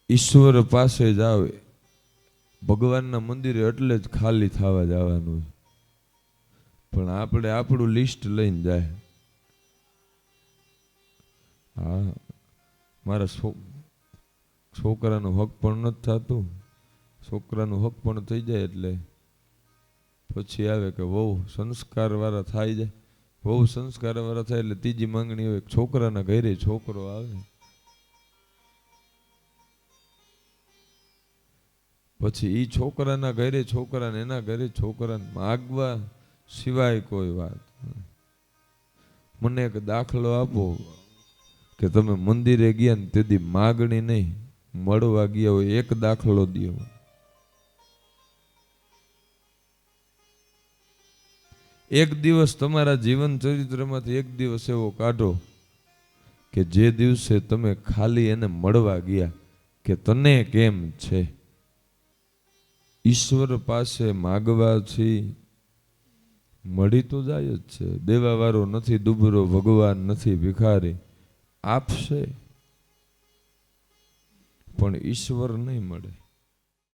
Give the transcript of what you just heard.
ઈશ્વર પાસે જાવ, ભગવાનના મંદિરે એટલે જ ખાલી થવા જવાનું, પણ આપણે આપણું લિસ્ટ લઈને જાય. હા, મારા છોકરાનું હક પણ નથી થતું, છોકરાનું હક પણ થઈ જાય એટલે પછી આવે કે બહુ સંસ્કાર વાળા થાય જાય. બહુ સંસ્કાર વાળા થાય એટલે ત્રીજી માંગણી હોય, છોકરાના ઘરે છોકરો આવે, પછી ઈ છોકરાના ઘરે છોકરાને, એના ઘરે છોકરાને માગવા સિવાય કોઈ વાત. મને એક દાખલો આપો કે તમે મંદિરે ગયા ને તેથી માગણી નહીં, મળવા ગયા હોય, એક દાખલો દો. એક દિવસ તમારા જીવન ચરિત્રમાંથી એક દિવસ એવો કાઢો કે જે દિવસે તમે ખાલી એને મળવા ગયા કે તને કેમ છે. ઈશ્વર પાસે માગવાથી મળી તો જાય જ છે. દેવાવાળો નથી દુબરો, ભગવાન નથી ભિખારી, આપશે પણ ઈશ્વર નહીં મળે.